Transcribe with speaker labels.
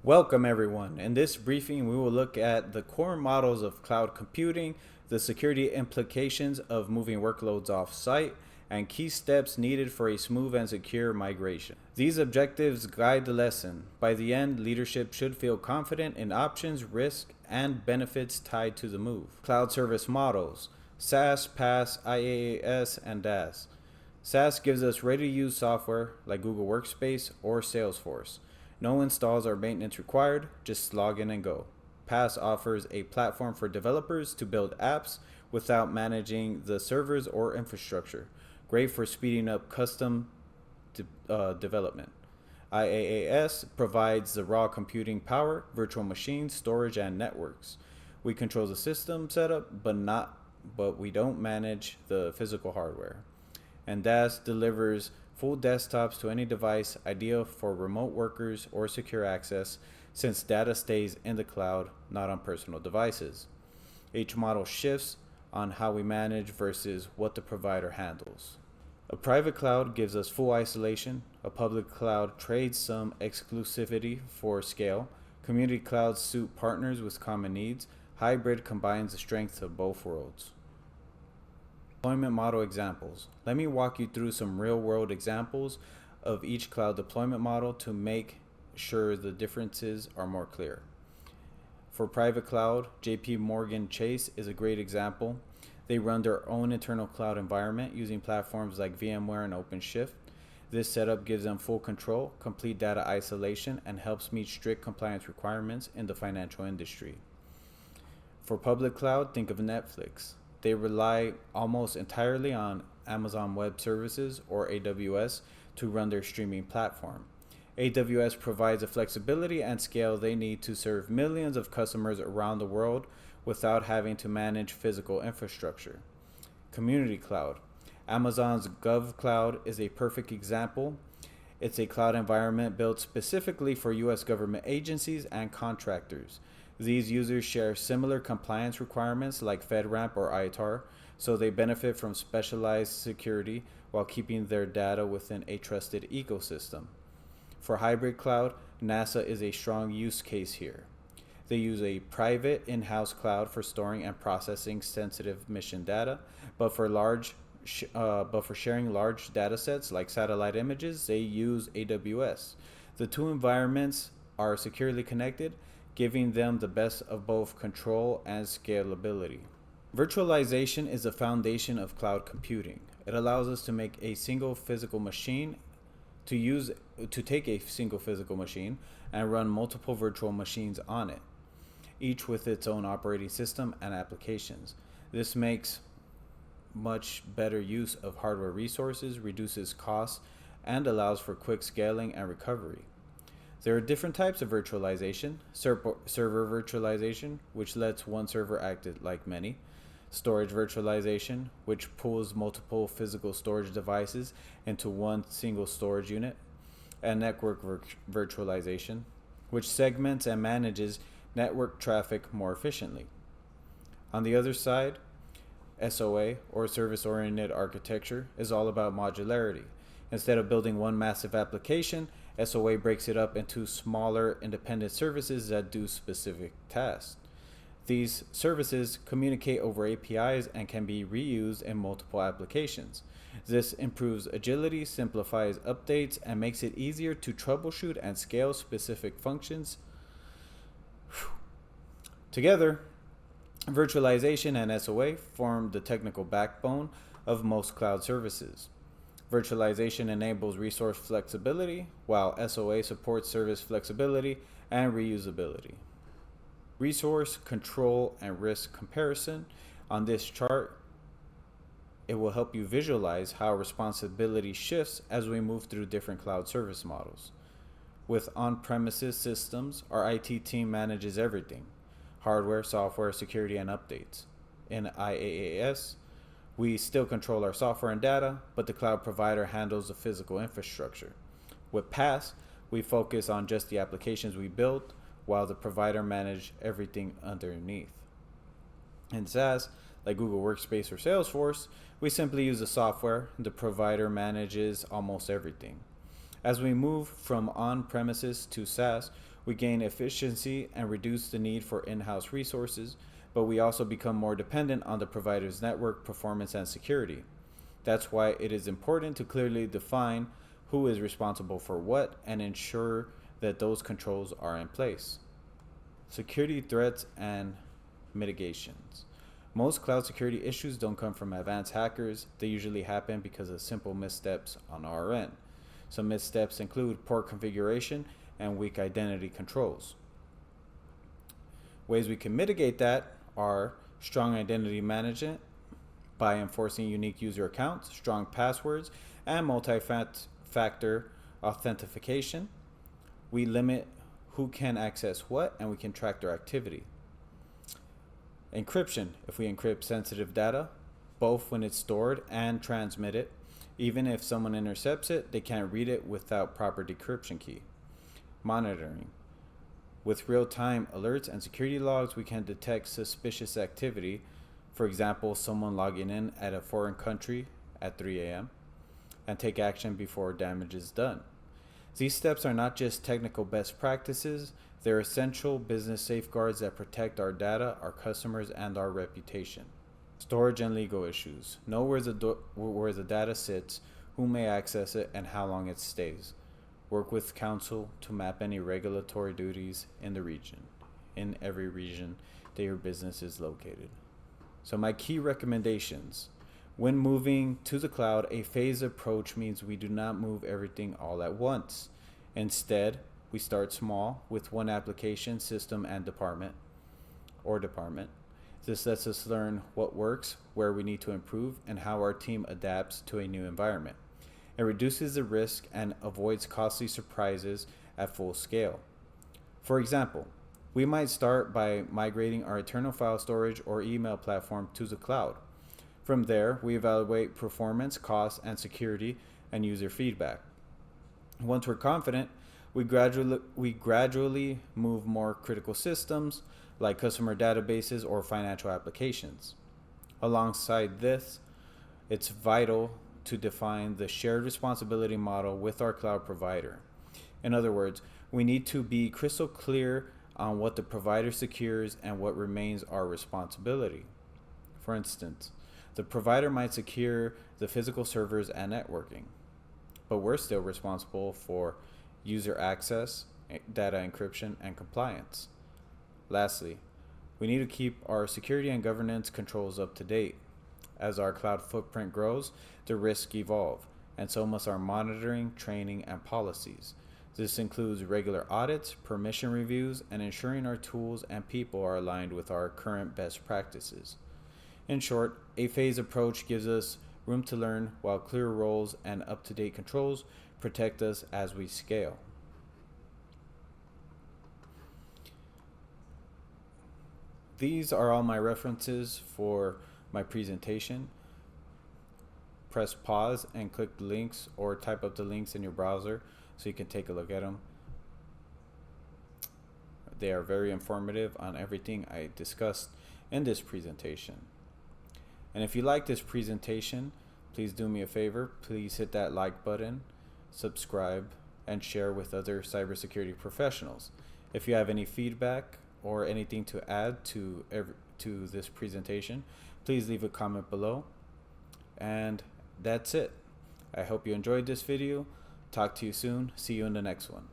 Speaker 1: Welcome, everyone. In this briefing, we will look at the core models of cloud computing, the security implications of moving workloads off-site, and key steps needed for a smooth and secure migration. These objectives guide the lesson. By the end, leadership should feel confident in options, risk, and benefits tied to the move. Cloud service models: SaaS, PaaS, IaaS, and DaaS. SaaS gives us ready-to-use software like Google Workspace or Salesforce. No installs or maintenance required, just log in and go. PaaS offers a platform for developers to build apps without managing the servers or infrastructure. Great for speeding up custom development. IaaS provides the raw computing power, virtual machines, storage, and networks. We control the system setup, but we don't manage the physical hardware. And DaaS delivers full desktops to any device, ideal for remote workers or secure access, since data stays in the cloud, not on personal devices. Each model shifts on how we manage versus what the provider handles. A private cloud gives us full isolation. A public cloud trades some exclusivity for scale. Community clouds suit partners with common needs. Hybrid combines the strengths of both worlds. Deployment model examples. Let me walk you through some real-world examples of each cloud deployment model to make sure the differences are more clear. For private cloud, JP Morgan Chase is a great example. They run their own internal cloud environment using platforms like VMware and OpenShift. This setup gives them full control, complete data isolation, and helps meet strict compliance requirements in the financial industry. For public cloud, think of Netflix. They rely almost entirely on Amazon Web Services, or AWS, to run their streaming platform. AWS provides the flexibility and scale they need to serve millions of customers around the world without having to manage physical infrastructure. Community cloud. Amazon's GovCloud is a perfect example. It's a cloud environment built specifically for U.S. government agencies and contractors. These users share similar compliance requirements like FedRAMP or ITAR, so they benefit from specialized security while keeping their data within a trusted ecosystem. For hybrid cloud, NASA is a strong use case here. They use a private in-house cloud for storing and processing sensitive mission data, but for sharing large data sets like satellite images, they use AWS. The two environments are securely connected, giving them the best of both control and scalability. Virtualization is the foundation of cloud computing. It allows us to make a single physical machine to take a single physical machine and run multiple virtual machines on it, each with its own operating system and applications. This makes much better use of hardware resources, reduces costs, and allows for quick scaling and recovery. There are different types of virtualization: server virtualization, which lets one server act like many; storage virtualization, which pulls multiple physical storage devices into one single storage unit; and network virtualization, which segments and manages network traffic more efficiently. On the other side, SOA, or service-oriented architecture, is all about modularity. Instead of building one massive application, SOA breaks it up into smaller independent services that do specific tasks. These services communicate over APIs and can be reused in multiple applications. This improves agility, simplifies updates, and makes it easier to troubleshoot and scale specific functions. Together, virtualization and SOA form the technical backbone of most cloud services. Virtualization enables resource flexibility, while SOA supports service flexibility and reusability. Resource control and risk comparison. On this chart, it will help you visualize how responsibility shifts as we move through different cloud service models. With on-premises systems, our IT team manages everything: hardware, software, security, and updates. In IaaS, we still control our software and data, but the cloud provider handles the physical infrastructure. With PaaS, we focus on just the applications we build, while the provider manages everything underneath. In SaaS, like Google Workspace or Salesforce, we simply use the software, and the provider manages almost everything. As we move from on-premises to SaaS, We gain efficiency and reduce the need for in-house resources, but we also become more dependent on the provider's network performance and security. That's why it is important to clearly define who is responsible for what and ensure that those controls are in place. Security threats and mitigations. Most cloud security issues don't come from advanced hackers. They usually happen because of simple missteps on our end. Some missteps include poor configuration and weak identity controls. Ways we can mitigate that are strong identity management by enforcing unique user accounts, strong passwords, and multi-factor authentication. We limit who can access what, and we can track their activity. Encryption, if we encrypt sensitive data, both when it's stored and transmitted. Even if someone intercepts it, they can't read it without proper decryption key. Monitoring. With real-time alerts and security logs, we can detect suspicious activity. For example, someone logging in at a foreign country at 3 a.m. and take action before damage is done. These steps are not just technical best practices, they're essential business safeguards that protect our data, our customers, and our reputation. Storage and legal issues. Know where the data sits, who may access it, and how long it stays. Work with counsel to map any regulatory duties in every region that your business is located. So my key recommendations. When moving to the cloud, a phased approach means we do not move everything all at once. Instead, we start small with one application, system, and department. This lets us learn what works, where we need to improve, and how our team adapts to a new environment. It reduces the risk and avoids costly surprises at full scale. For example, we might start by migrating our internal file storage or email platform to the cloud. From there, we evaluate performance, cost, and security, and user feedback. Once we're confident, we gradually move more critical systems like customer databases or financial applications. Alongside this, it's vital to define the shared responsibility model with our cloud provider. In other words, we need to be crystal clear on what the provider secures and what remains our responsibility. For instance, the provider might secure the physical servers and networking, but we're still responsible for user access, data encryption, and compliance. Lastly, we need to keep our security and governance controls up to date. As our cloud footprint grows, the risks evolve, and so must our monitoring, training, and policies. This includes regular audits, permission reviews, and ensuring our tools and people are aligned with our current best practices. In short, a phased approach gives us room to learn, while clear roles and up-to-date controls protect us as we scale. These are all my references for my presentation. Press pause and click the links, or type up the links in your browser so you can take a look at them. They are very informative on everything I discussed in this presentation. And if you like this presentation, please do me a favor. Please hit that like button, subscribe, and share with other cybersecurity professionals. If you have any feedback or anything to add to this presentation, please leave a comment below. And that's it. I hope you enjoyed this video. Talk to you soon. See you in the next one.